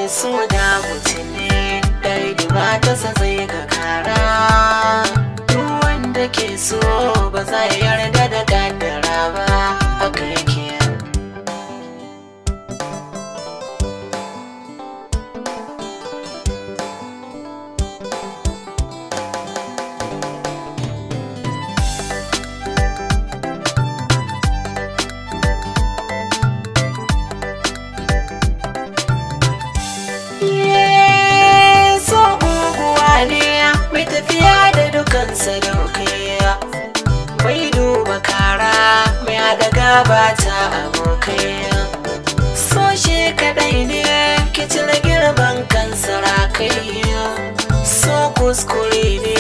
so da mutum ne dai ba ta sa zai ga kara. Duk wanda ke so ba za ya yarda da kaddara ba, haka yake. Sadaukai bai duba kara mai haɗa gaba ta abokai. So shi kaɗai ne ki cire girman kan sarakai. So kuskure ne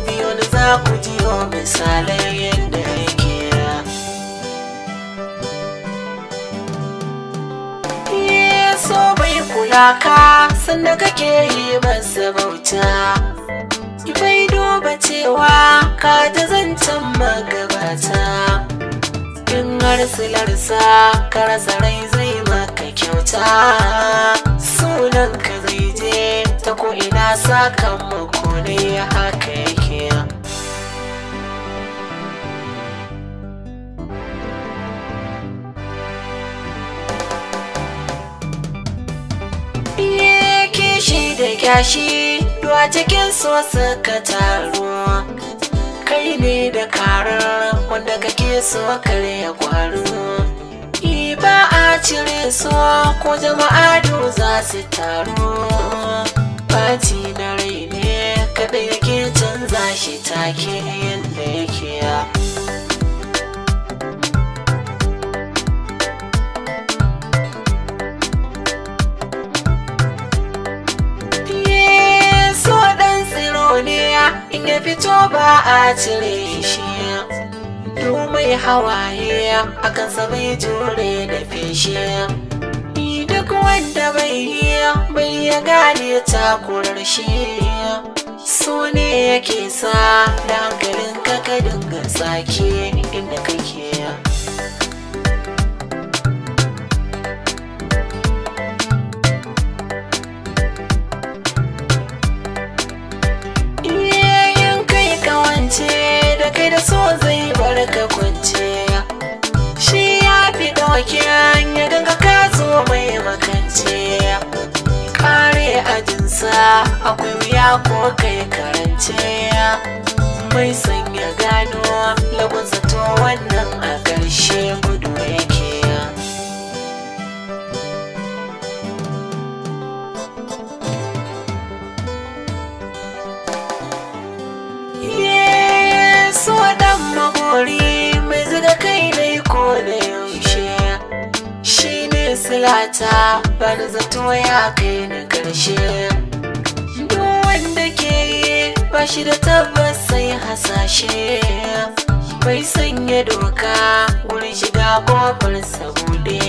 biyu da za ku jiyo misalai yadda yake. So bai kula ka sanda kake yi masa bauta. Bai duba cewa ka ta zancen magabata. In har silarsa ka rasa rai zai maka kyauta. Sunan ka zai je ta ko'ina sakamako ne haka yake. Kishi da kyashi duwa cikin so suka taro. Kai ne da karar wanda kake so kare ya kwaro. Ba a cire so ko jama'a za su taro. Bati na rai ne kada yake canza shi take yadda yake. In ya fito ba a cire shi. Duk mai hawaye akan sa bai jure da feshi. Duk wanda bai ya gane takurar shi. So ne yake sa da hankalin ka dinga sake inda kake. Da kai da so zai bar ka kwance. Shi ya fi ɗauken ya ganga ka zo mai makance. Kare ajinsa akwai wuya ko kai karance. Mai son ya gano lagunsa to wannan a ƙarshe gudu yake. Mai zuga kai ne ko da yaushe. Shi ne silata bani zato ya kai ni karshe. Duk wanda ke yi ba shi da tabbas sai hasashe. Bai sanya doka wurin shiga kofar sa bude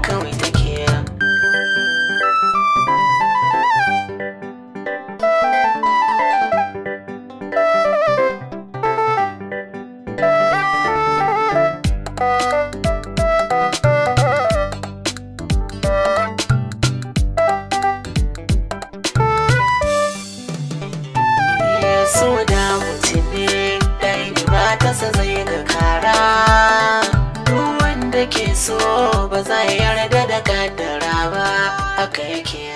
kawai take. So da mutum ne dai ba ta sa zai ga kara. Duk wanda ke so ba za ya yarda da kaddara ba, haka yake.